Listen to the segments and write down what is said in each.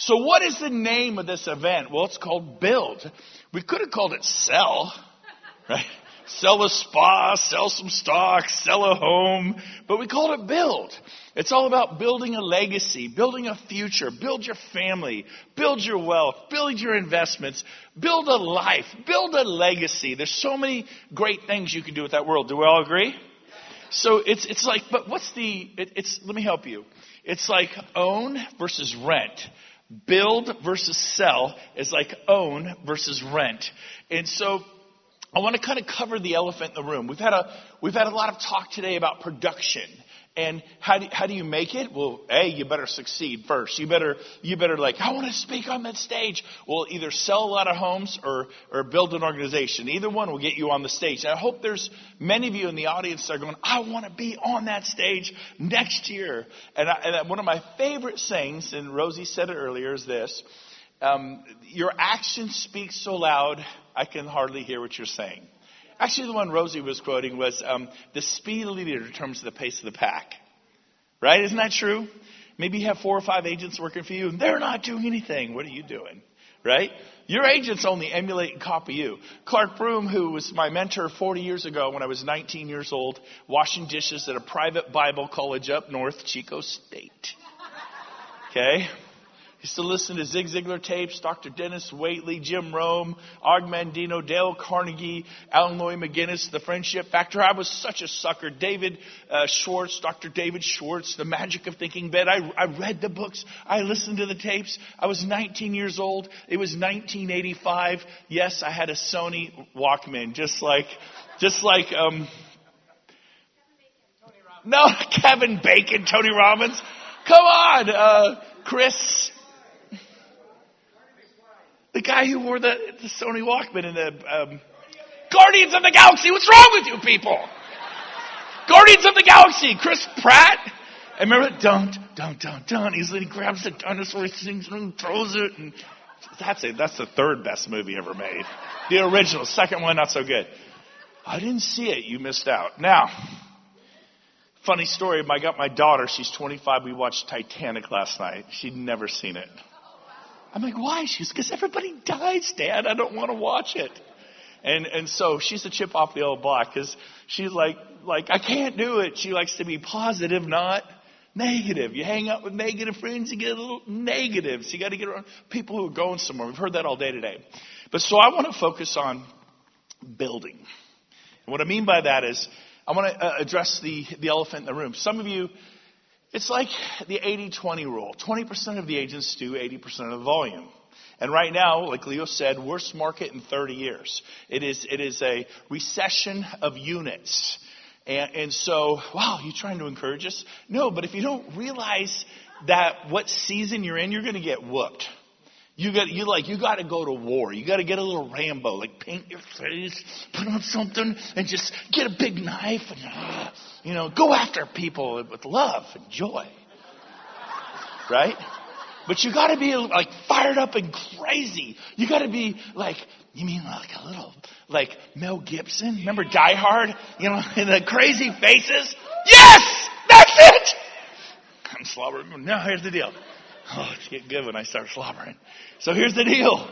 So what is the name of this event? Well, it's called Build. We could have called it Sell, right? Sell a spa, sell some stocks, sell a home. But we called it Build. It's all about building a legacy, building a future, build your family, build your wealth, build your investments, build a life, build a legacy. There's so many great things you can do with that world. Do we all agree? So it's like, but what's let me help you. It's like own versus rent. Build versus sell is like own versus rent. And so I want to kind of cover the elephant in the room. We've had a lot of talk today about production. And how do you make it? Well, you better succeed first. You better like, I want to speak on that stage. Well, either sell a lot of homes or build an organization. Either one will get you on the stage. And I hope there's many of you in the audience that are going, I want to be on that stage next year. And one of my favorite sayings, and Rosie said it earlier, is this. Your action speaks so loud, I can hardly hear what you're saying. Actually, the one Rosie was quoting was, the speed of the leader determines the pace of the pack. Right? Isn't that true? Maybe you have 4 or 5 agents working for you, and they're not doing anything. What are you doing? Right? Your agents only emulate and copy you. Clark Broom, who was my mentor 40 years ago when I was 19 years old, washing dishes at a private Bible college up north, Chico State. Okay? Used to listen to Zig Ziglar tapes, Dr. Dennis Waitley, Jim Rome, Og Mandino, Dale Carnegie, Alan Lloyd McGinnis, The Friendship Factor. I was such a sucker. David Schwartz, Dr. David Schwartz, The Magic of Thinking Bed. I read the books. I listened to the tapes. I was 19 years old. It was 1985. Yes, I had a Sony Walkman, just like no, Kevin Bacon, Tony Robbins. Come on, Chris. The guy who wore the Sony Walkman in the Guardians of the Galaxy. What's wrong with you people? Guardians of the Galaxy. Chris Pratt. I remember, don't. He grabs the dinosaur, sings and throws it. And that's the third best movie ever made. The original. Second one, not so good. I didn't see it. You missed out. Now, funny story. I got my daughter. She's 25. We watched Titanic last night. She'd never seen it. I'm like, why? She's because everybody dies, Dad. I don't want to watch it. And so she's a chip off the old block because she's like, I can't do it. She likes to be positive, not negative. You hang out with negative friends, you get a little negative. So you got to get around people who are going somewhere. We've heard that all day today. But so I want to focus on building. And what I mean by that is I want to address the elephant in the room. Some of you, it's like the 80-20 rule. 20% of the agents do 80% of the volume. And right now, like Leo said, worst market in 30 years. It is a recession of units. And so, wow, you trying to encourage us? No, but if you don't realize that what season you're in, you're going to get whooped. You got to go to war. You got to get a little Rambo, like paint your face, put on something, and just get a big knife and go after people with love and joy, right? But you got to be like fired up and crazy. You got to be like, you mean like a little like Mel Gibson? Remember Die Hard? In the crazy faces. Yes, that's it. I'm slobbering. Now here's the deal. Oh, it's getting good when I start slobbering. So here's the deal.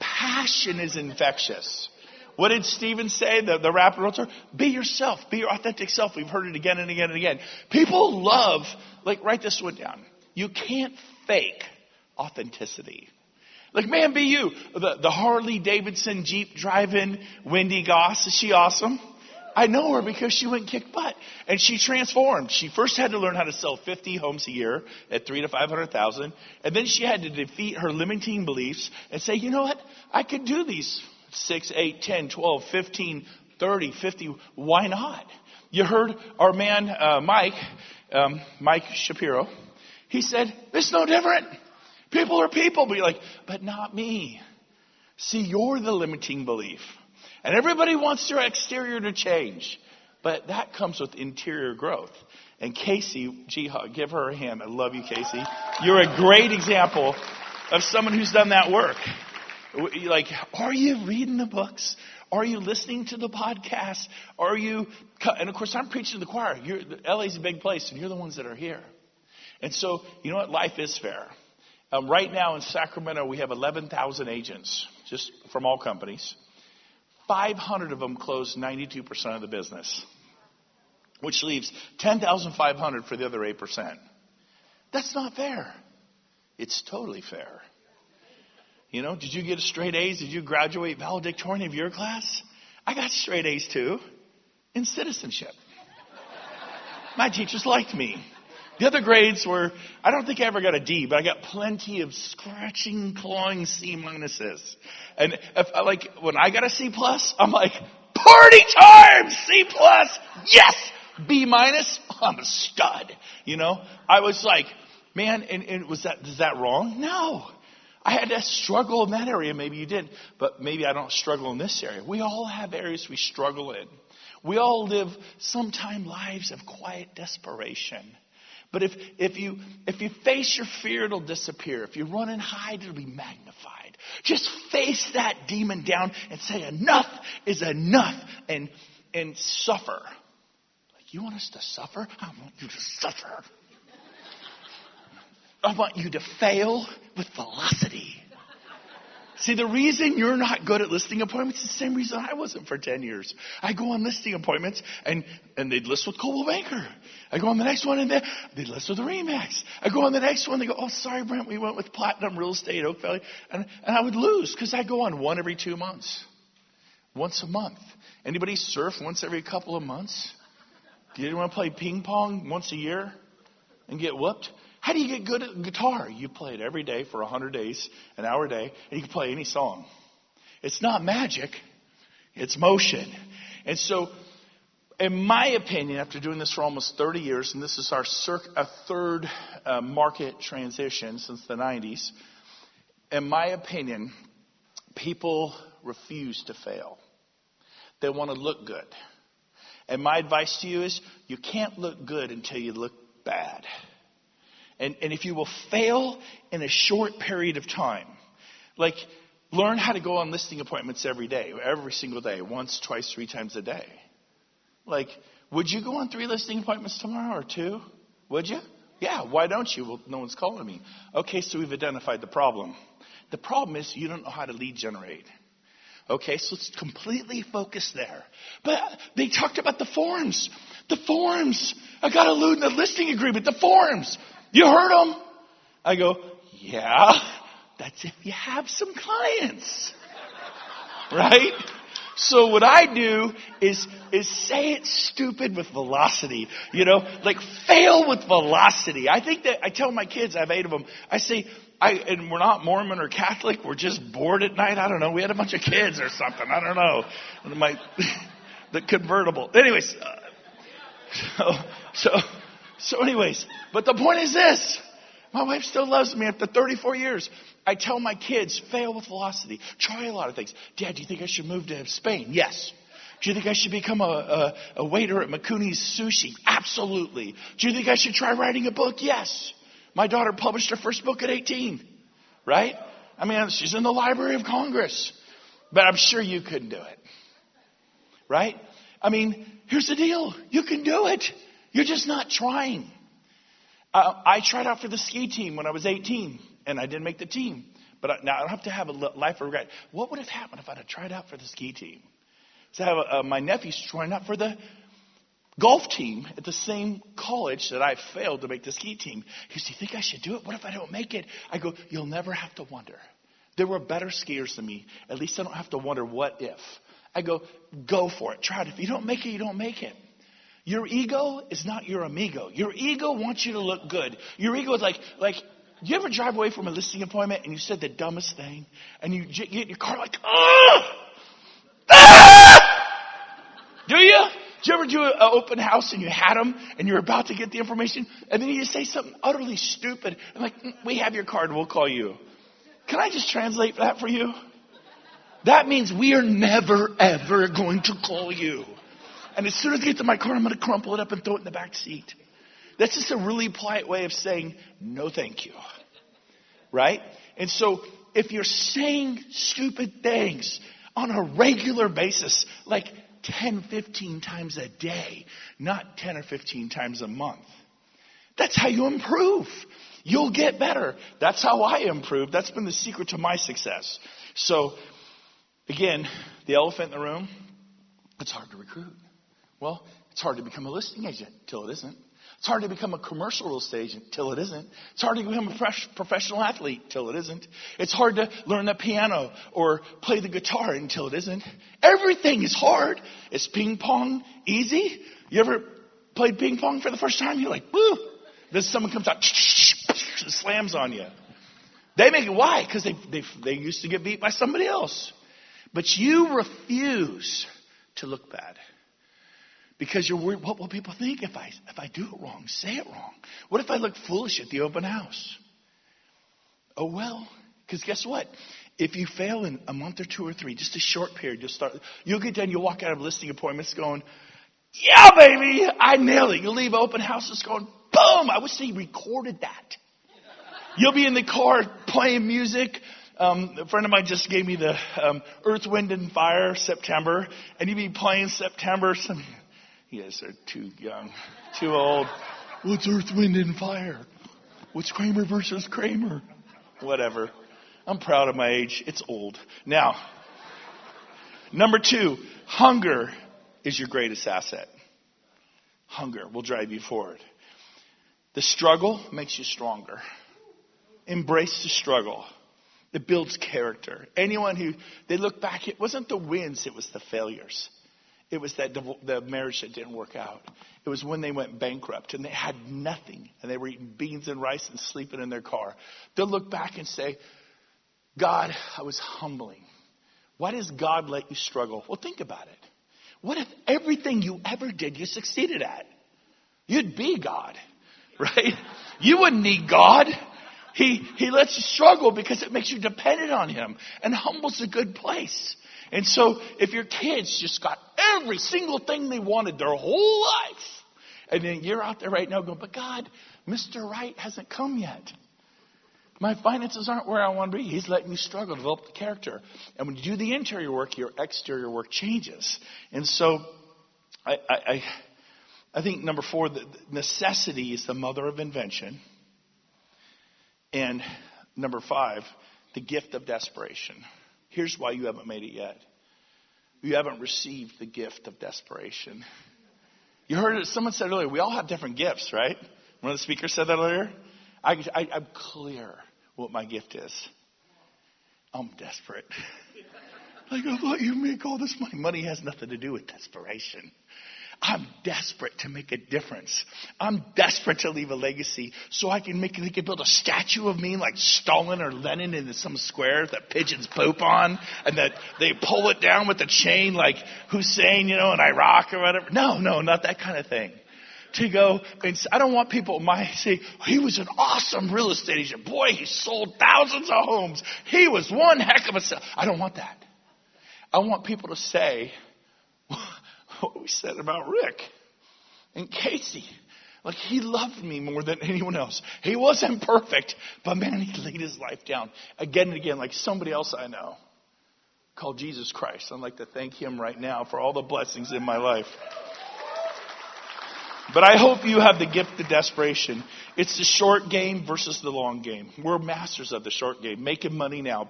Passion is infectious. What did Stephen say, the rapper wrote? Be yourself. Be your authentic self. We've heard it again and again and again. People love, write this one down. You can't fake authenticity. Man, be you. The Harley Davidson Jeep driving Wendy Goss. Is she awesome? I know her because she went and kicked butt. And she transformed. She first had to learn how to sell 50 homes a year at 300,000 to 500,000. And then she had to defeat her limiting beliefs and say, you know what? I could do these 6, 8, 10, 12, 15, 30, 50. Why not? You heard our man, Mike Shapiro. He said, it's no different. People are people. But you're like, but not me. See, you're the limiting belief. And everybody wants their exterior to change. But that comes with interior growth. And Casey, give her a hand. I love you, Casey. You're a great example of someone who's done that work. Are you reading the books? Are you listening to the podcast? And of course, I'm preaching to the choir. LA's a big place, and you're the ones that are here. And so, you know what? Life is fair. Right now in Sacramento, we have 11,000 agents, just from all companies. 500 of them close 92% of the business, which leaves 10,500 for the other 8%. That's not fair. It's totally fair. You know, did you get straight A's? Did you graduate valedictorian of your class? I got straight A's too, in citizenship. My teachers liked me. The other grades were, I don't think I ever got a D, but I got plenty of scratching, clawing C minuses. And when I got a C plus, I'm like, party time! C plus! Yes! B minus? I'm a stud. You know? I was like, man, and is that wrong? No. I had to struggle in that area. Maybe you didn't, but maybe I don't struggle in this area. We all have areas we struggle in. We all live sometime lives of quiet desperation. But if you face your fear, it'll disappear. If you run and hide, it'll be magnified. Just face that demon down and say, enough is enough, and suffer. Like, you want us to suffer? I want you to suffer. I want you to fail with velocity. See, the reason you're not good at listing appointments is the same reason I wasn't for 10 years. I go on listing appointments, and they'd list with Coldwell Banker. I go on the next one, and they'd list with the Remax. I go on the next one, they go, oh, sorry, Brent, we went with Platinum Real Estate, Oak Valley. And I would lose, because I go on one every 2 months. Once a month. Anybody surf once every couple of months? Do you want to play ping pong once a year and get whooped? How do you get good at guitar? You play it every day for 100 days, an hour a day, and you can play any song. It's not magic. It's motion. And so, in my opinion, after doing this for almost 30 years, and this is our third market transition since the 90s, in my opinion, people refuse to fail. They want to look good. And my advice to you is, you can't look good until you look bad. And if you will fail in a short period of time, like learn how to go on listing appointments every day, every single day, once, twice, 3 times a day. Like, would you go on 3 listing appointments tomorrow or 2? Would you? Yeah, why don't you? Well, no one's calling me. Okay, so we've identified the problem. The problem is you don't know how to lead generate. Okay, so let's completely focus there. But they talked about the forms. The forms. I got to allude in the listing agreement. The forms. You heard them? I go, yeah, that's if you have some clients. Right? So what I do is say it stupid with velocity. You know, like fail with velocity. I think that I tell my kids, I have 8 of them, I say, and we're not Mormon or Catholic, we're just bored at night. I don't know. We had a bunch of kids or something. I don't know. The convertible. Anyways, so anyways, but the point is this. My wife still loves me after 34 years. I tell my kids, fail with velocity. Try a lot of things. Dad, do you think I should move to Spain? Yes. Do you think I should become a waiter at McCooney's Sushi? Absolutely. Do you think I should try writing a book? Yes. My daughter published her first book at 18. Right? I mean, she's in the Library of Congress. But I'm sure you couldn't do it. Right? I mean, here's the deal. You can do it. You're just not trying. I tried out for the ski team when I was 18, and I didn't make the team. But now I don't have to have a life of regret. What would have happened if I had tried out for the ski team? So I have my nephew's trying out for the golf team at the same college that I failed to make the ski team. He said, do you think I should do it? What if I don't make it? I go, you'll never have to wonder. There were better skiers than me. At least I don't have to wonder what if. I go for it. Try it. If you don't make it, you don't make it. Your ego is not your amigo. Your ego wants you to look good. Your ego is like, you ever drive away from a listing appointment and you said the dumbest thing? And you get in your car like, ah! Do you? Did you ever do an open house and you had them and you're about to get the information and then you say something utterly stupid and like, we have your card, we'll call you. Can I just translate that for you? That means we are never, ever going to call you. And as soon as I get to my car, I'm going to crumple it up and throw it in the back seat. That's just a really polite way of saying, no thank you. Right? And so if you're saying stupid things on a regular basis, like 10, 15 times a day, not 10 or 15 times a month, That's how you improve. You'll get better. That's how I improve. That's been the secret to my success. So, again, the elephant in the room, it's hard to recruit. Well, it's hard to become a listing agent till it isn't. It's hard to become a commercial real estate agent till it isn't. It's hard to become a professional athlete till it isn't. It's hard to learn the piano or play the guitar until it isn't. Everything is hard. Is ping pong easy? You ever played ping pong for the first time? You're like, woo. Then someone comes out, slams on you. They make it. Why? Because they used to get beat by somebody else. But you refuse to look bad. Because you're worried, what will people think if I do it wrong, say it wrong? What if I look foolish at the open house? Oh, well, because guess what? If you fail in a month or 2 or 3, just a short period, you'll get done, you'll walk out of listing appointments going, yeah, baby, I nailed it. You'll leave open houses going, boom, I wish they recorded that. You'll be in the car playing music. A friend of mine just gave me the Earth, Wind, and Fire, September, and you'll be playing September. You guys are too young, too old. What's Earth, Wind, and Fire? What's Kramer versus Kramer? Whatever. I'm proud of my age. It's old. Now, number 2, hunger is your greatest asset. Hunger will drive you forward. The struggle makes you stronger. Embrace the struggle. It builds character. Anyone who, they look back, it wasn't the wins, it was the failures. It was the marriage that didn't work out. It was when they went bankrupt and they had nothing and they were eating beans and rice and sleeping in their car. They'll look back and say, God, I was humbling. Why does God let you struggle? Well, think about it. What if everything you ever did you succeeded at? You'd be God, right? You wouldn't need God. He lets you struggle because it makes you dependent on him. And humble's a good place. And so if your kids just got every single thing they wanted their whole life, and then you're out there right now going, but God, Mr. Right hasn't come yet. My finances aren't where I want to be. He's letting you struggle, develop the character. And when you do the interior work, your exterior work changes. And so I think number 4, the necessity is the mother of invention. And number 5, the gift of desperation. Here's why you haven't made it yet. You haven't received the gift of desperation. You heard it. Someone said earlier, we all have different gifts, right? One of the speakers said that earlier. I'm clear what my gift is. I'm desperate. Like, I thought you make all this money. Money has nothing to do with desperation. I'm desperate to make a difference. I'm desperate to leave a legacy so they can build a statue of me like Stalin or Lenin in some square that pigeons poop on and that they pull it down with a chain like Hussein, in Iraq or whatever. No, not that kind of thing. To go, and I don't want people say, he was an awesome real estate agent. Boy, he sold thousands of homes. He was one heck of a seller. I don't want that. I want people to say what we said about Rick and Casey. Like, he loved me more than anyone else. He wasn't perfect, but man, he laid his life down again and again, like somebody else I know called Jesus Christ. I'd like to thank him right now for all the blessings in my life. But I hope you have the gift of desperation. It's the short game versus the long game. We're masters of the short game. Making money now.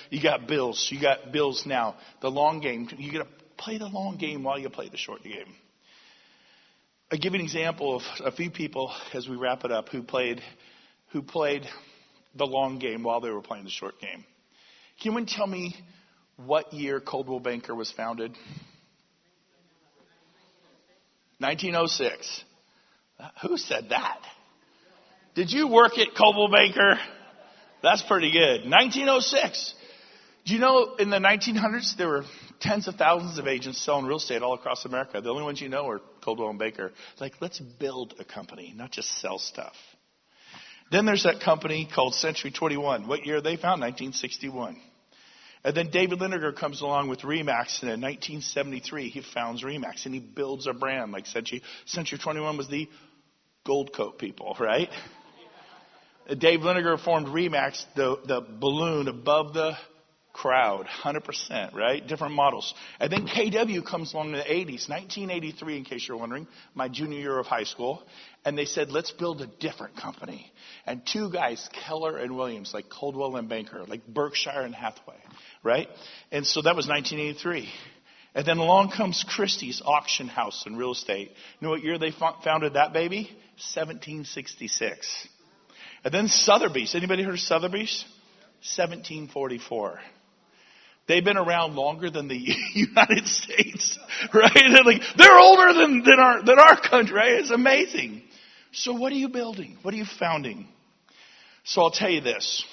You got bills. You got bills now. The long game. You got to play the long game while you play the short game. I give you an example of a few people as we wrap it up who played the long game while they were playing the short game. Can you tell me what year Coldwell Banker was founded? 1906. Who said that? Did you work at Coldwell Banker? That's pretty good. 1906. Do you know in the 1900s there were tens of thousands of agents selling real estate all across America? The only ones you know are Coldwell and Banker. Like, let's build a company, not just sell stuff. Then there's that company called Century 21. What year they found? 1961. And then David Lindiger comes along with RE/MAX, and in 1973 he founds RE/MAX, and he builds a brand like Century. Century 21 was the gold coat people, right? Dave Lindiger formed RE/MAX, the balloon above the crowd, 100%, right? Different models. And then KW comes along in the 80s, 1983, in case you're wondering, my junior year of high school. And they said, let's build a different company. And two guys, Keller and Williams, like Coldwell and Banker, like Berkshire and Hathaway, right? And so that was 1983. And then along comes Christie's Auction House and Real Estate. You know what year they founded that baby? 1766. And then Sotheby's. Anybody heard of Sotheby's? 1744. They've been around longer than the United States, right? They're older than our country, right? It's amazing. So what are you building? What are you founding? So I'll tell you this.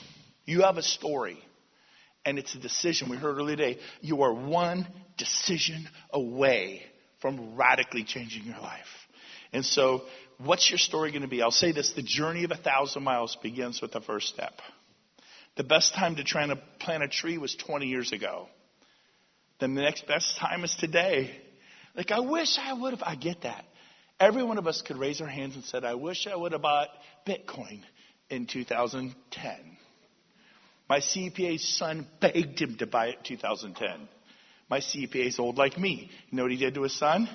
You have a story, and it's a decision. We heard earlier today. You are one decision away from radically changing your life. And so what's your story going to be? I'll say this. The journey of 1,000 miles begins with the first step. The best time to try to plant a tree was 20 years ago. Then the next best time is today. I wish I would have. I get that. Every one of us could raise our hands and said, I wish I would have bought Bitcoin in 2010. My CPA's son begged him to buy it in 2010. My CPA's old like me. You know what he did to his son?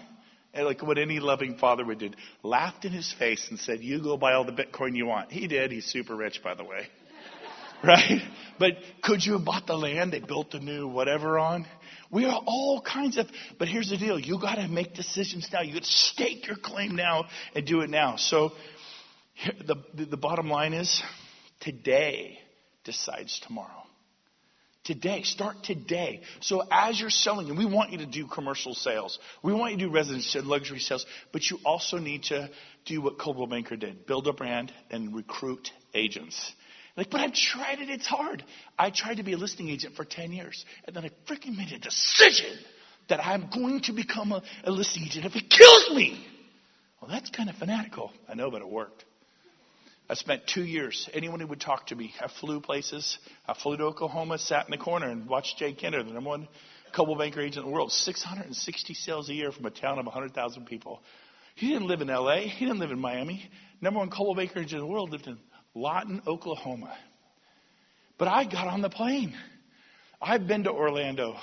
And like what any loving father would do. Laughed in his face and said, you go buy all the Bitcoin you want. He did. He's super rich, by the way. Right? But could you have bought the land they built the new whatever on? We are all kinds of, but here's the deal. You got to make decisions now. You got to stake your claim now and do it now. So the bottom line is today decides tomorrow. Today, start today. So as you're selling, and we want you to do commercial sales. We want you to do residential and luxury sales. But you also need to do what Coldwell Banker did. Build a brand and recruit agents. But I've tried it. It's hard. I tried to be a listing agent for 10 years. And then I freaking made a decision that I'm going to become a listing agent if it kills me. Well, that's kind of fanatical. I know, but it worked. I spent 2 years. Anyone who would talk to me, I flew places. I flew to Oklahoma, sat in the corner and watched Jay Kinner, the number one Coldwell Banker agent in the world. 660 sales a year from a town of 100,000 people. He didn't live in L.A. He didn't live in Miami. Number one Coldwell Banker agent in the world lived in Lawton, Oklahoma. But I got on the plane. I've been to Orlando.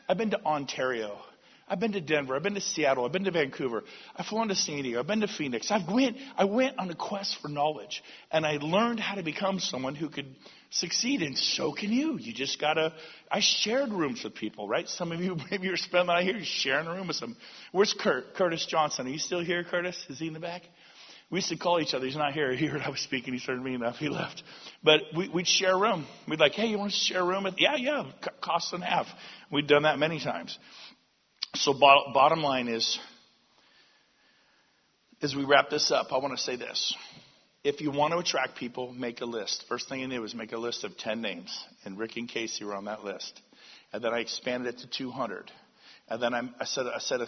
I've been to Ontario. I've been to Denver. I've been to Seattle. I've been to Vancouver. I've flown to San Diego. I've been to Phoenix. I went on a quest for knowledge. And I learned how to become someone who could succeed. And so can you. You just got to. I shared rooms with people, right? Some of you, maybe you're spending the night here. You're sharing a room with some. Where's Curtis Johnson? Are you still here, Curtis? Is he in the back? We used to call each other. He's not here. He heard I was speaking. He started meeting up. He left. But we'd share a room. We'd like, hey, you want to share a room? Yeah. Cost and a half. We'd done that many times. So bottom line is, as we wrap this up, I want to say this. If you want to attract people, make a list. First thing I did was make a list of 10 names. And Rick and Casey were on that list. And then I expanded it to 200. And then I said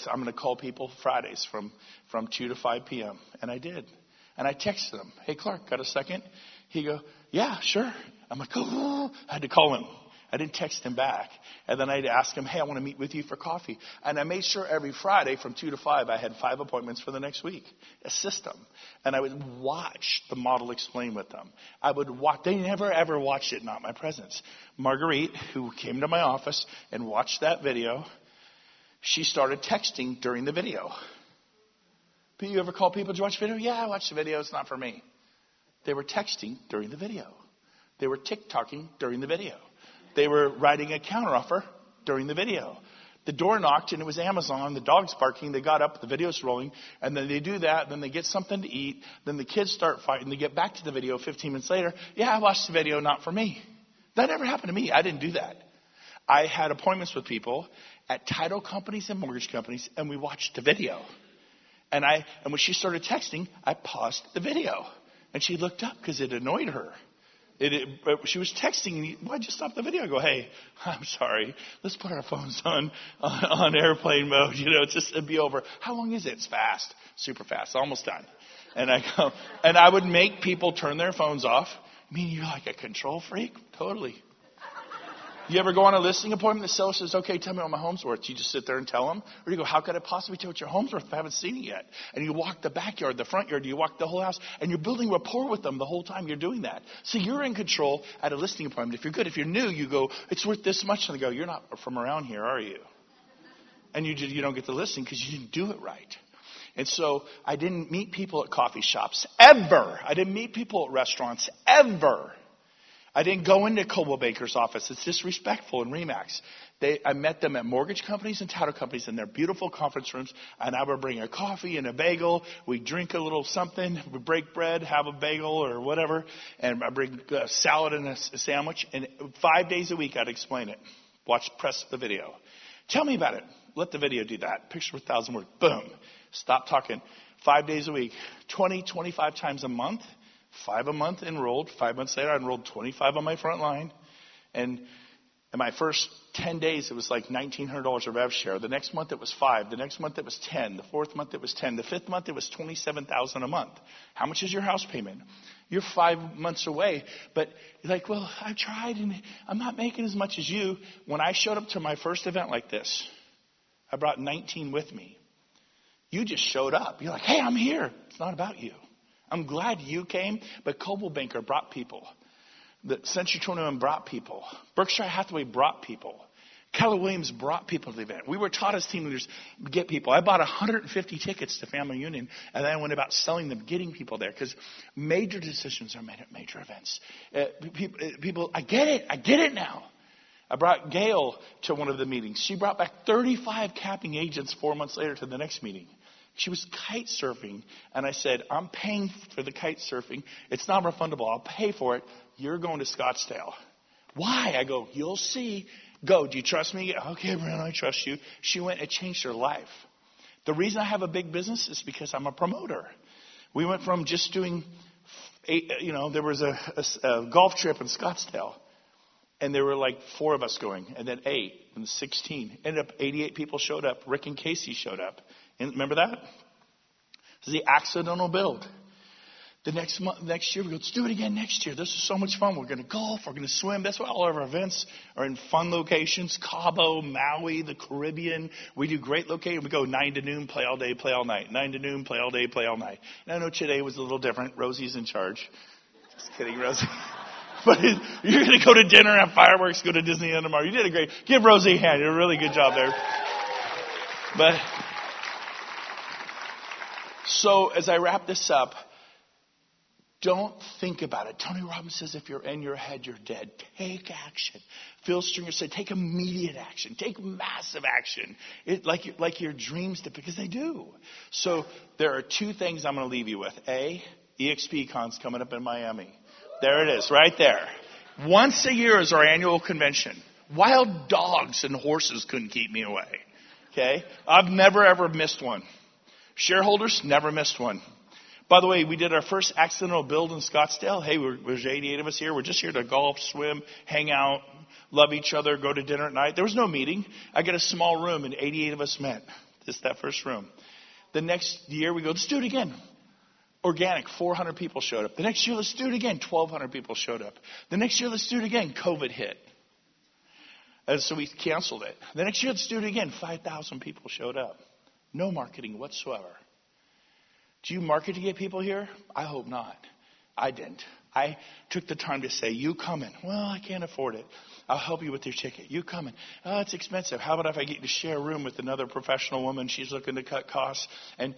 I'm going to call people Fridays from 2 to 5 p.m. And I did. And I texted him, hey, Clark, got a second? He go, yeah, sure. I'm like, oh. I had to call him. I didn't text him back. And then I'd ask him, hey, I want to meet with you for coffee. And I made sure every Friday from 2 to 5, I had 5 appointments for the next week, a system. And I would watch the model explain with them. I would watch. They never, ever watched it, not my presence. Marguerite, who came to my office and watched that video, she started texting during the video. But you ever call people to watch video? Yeah, I watched the video. It's not for me. They were texting during the video. They were TikToking during the video. They were writing a counteroffer during the video. The door knocked and it was Amazon. The dog's barking. They got up. The video's rolling. And then they do that. Then they get something to eat. Then the kids start fighting. They get back to the video 15 minutes later. Yeah, I watched the video. Not for me. That never happened to me. I didn't do that. I had appointments with people at title companies and mortgage companies, and we watched the video. And when she started texting, I paused the video. And she looked up because it annoyed her. She was texting. Why'd you stop the video? I go, hey, I'm sorry. Let's put our phones on airplane mode. It'd be over. How long is it? It's fast. Super fast. Almost done. And I go, and I would make people turn their phones off. I mean, you're like a control freak? Totally. You ever go on a listing appointment, the seller says, okay, tell me what my home's worth. You just sit there and tell them? Or you go, how could I possibly tell what your home's worth if I haven't seen it yet? And you walk the backyard, the front yard, you walk the whole house, and you're building rapport with them the whole time you're doing that. So you're in control at a listing appointment. If you're good, if you're new, you go, it's worth this much. And they go, you're not from around here, are you? And you don't get the listing because you didn't do it right. And so I didn't meet people at coffee shops, ever. I didn't meet people at restaurants, ever. I didn't go into Coldwell Banker's office. It's disrespectful in RE/MAX. I met them at mortgage companies and title companies in their beautiful conference rooms. And I would bring a coffee and a bagel. We'd drink a little something. We'd break bread, have a bagel or whatever. And I bring a salad and a sandwich. And 5 days a week, I'd explain it. Press the video. Tell me about it. Let the video do that. Picture with 1,000 words. Boom. Stop talking. 5 days a week. 20, 25 times a month. 5 a month enrolled. 5 months later, I enrolled 25 on my front line. And in my first 10 days, it was like $1,900 of rev share. The next month, it was 5. The next month, it was 10. The fourth month, it was 10. The fifth month, it was $27,000 a month. How much is your house payment? You're 5 months away. But you're like, well, I've tried and I'm not making as much as you. When I showed up to my first event like this, I brought 19 with me. You just showed up. You're like, hey, I'm here. It's not about you. I'm glad you came, but Coldwell Banker brought people. The Century 21 brought people. Berkshire Hathaway brought people. Keller Williams brought people to the event. We were taught as team leaders to get people. I bought 150 tickets to Family Union, and then I went about selling them, getting people there, because major decisions are made at major events. People, I get it now. I brought Gail to one of the meetings. She brought back 35 capping agents 4 months later to the next meeting. She was kite surfing, and I said, I'm paying for the kite surfing. It's not refundable. I'll pay for it. You're going to Scottsdale. Why? I go, you'll see. Go. Do you trust me? Okay, Brent, I trust you. She went and changed her life. The reason I have a big business is because I'm a promoter. We went from just doing, there was a golf trip in Scottsdale, and there were like 4 of us going, and then 8, and 16. Ended up 88 people showed up. Rick and Casey showed up. And remember that? This is the accidental build. The next year, we go, let's do it again next year. This is so much fun. We're going to golf. We're going to swim. That's why all of our events are in fun locations. Cabo, Maui, the Caribbean. We do great locations. We go 9 to noon, play all day, play all night. 9 to noon, play all day, play all night. And I know today was a little different. Rosie's in charge. Just kidding, Rosie. But you're going to go to dinner, have fireworks, go to Disneyland tomorrow. You did a great. Give Rosie a hand. You did a really good job there. But so as I wrap this up, don't think about it. Tony Robbins says if you're in your head, you're dead. Take action. Phil Stringer said take immediate action. Take massive action. Like your dreams do, because they do. So there are 2 things I'm going to leave you with. A, EXPCon's coming up in Miami. There it is, right there. Once a year is our annual convention. Wild dogs and horses couldn't keep me away. Okay? I've never, ever missed one. Shareholders, never missed one. By the way, we did our first accidental build in Scottsdale. Hey, there's 88 of us here. We're just here to golf, swim, hang out, love each other, go to dinner at night. There was no meeting. I got a small room, and 88 of us met. Just that first room. The next year, we go, let's do it again. Organic, 400 people showed up. The next year, let's do it again. 1,200 people showed up. The next year, let's do it again. COVID hit. And so we canceled it. The next year, let's do it again. 5,000 people showed up. No marketing whatsoever. Do you market to get people here? I hope not. I didn't. I took the time to say, you coming? Well, I can't afford it. I'll help you with your ticket. You coming? Oh, it's expensive. How about if I get you to share a room with another professional woman? She's looking to cut costs. And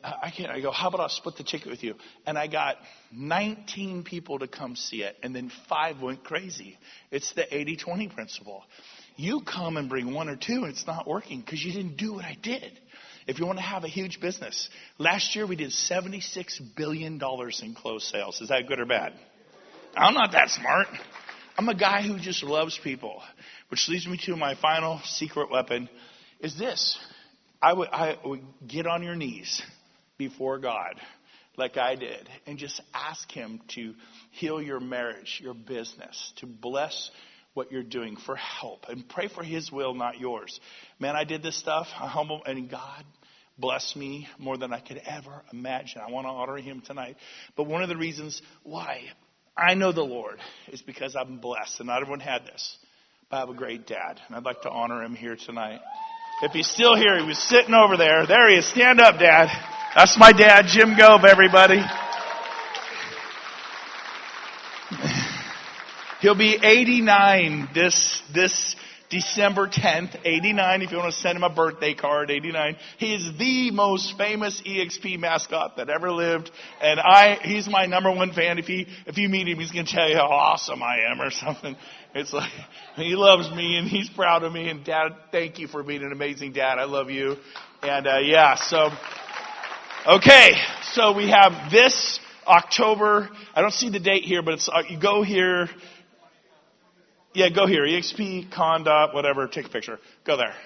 I can't. I go, how about I'll split the ticket with you? And I got 19 people to come see it. And then 5 went crazy. It's the 80-20 principle. You come and bring 1 or 2 and it's not working because you didn't do what I did. If you want to have a huge business, last year we did $76 billion in closed sales. Is that good or bad? I'm not that smart. I'm a guy who just loves people, which leads me to my final secret weapon is this. I would get on your knees before God like I did and just ask him to heal your marriage, your business, to bless what you're doing, for help, and pray for his will, not yours. Man, I did this stuff. I humble, and God blessed me more than I could ever imagine. I want to honor him tonight. But one of the reasons why I know the Lord is because I'm blessed, and not everyone had this. But I have a great dad, and I'd like to honor him here tonight. If he's still here, he was sitting over there. There he is. Stand up, Dad. That's my dad, Jim Gove, everybody. He'll be 89 this December 10th, 89, if you want to send him a birthday card, 89. He is the most famous EXP mascot that ever lived. And he's my number one fan. If you meet him, he's going to tell you how awesome I am or something. It's like, he loves me and he's proud of me. And Dad, thank you for being an amazing dad. I love you. And okay. So we have this October. I don't see the date here, but you go here. Yeah, go here. EXP, Condot, whatever. Take a picture. Go there.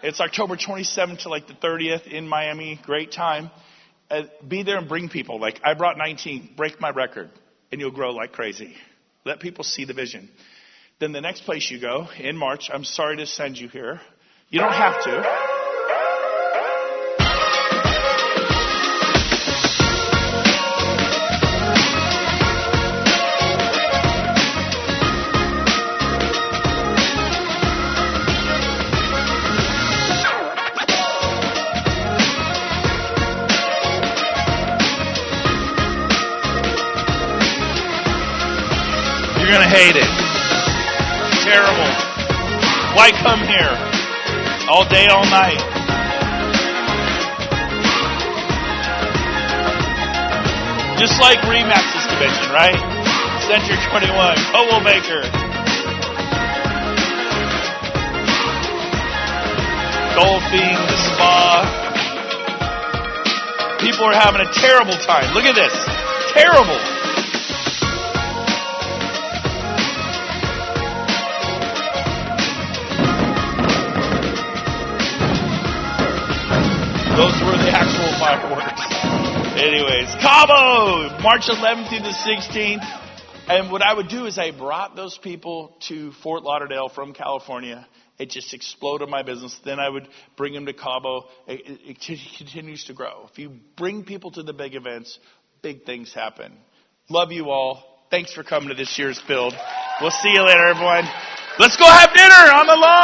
It's October 27th to like the 30th in Miami. Great time. Be there and bring people. Like I brought 19. Break my record. And you'll grow like crazy. Let people see the vision. Then the next place you go in March. I'm sorry to send you here. You don't have to. You're going to hate it. Terrible. Why come here? All day, all night. Just like Remax's convention, right? Century 21, Cobble Baker. Golfing, the spa. People are having a terrible time. Look at this. Terrible. Those were the actual fireworks. Anyways, Cabo, March 11th through the 16th. And what I would do is I brought those people to Fort Lauderdale from California. It just exploded my business. Then I would bring them to Cabo. It continues to grow. If you bring people to the big events, big things happen. Love you all. Thanks for coming to this year's Build. We'll see you later, everyone. Let's go have dinner on the lawn.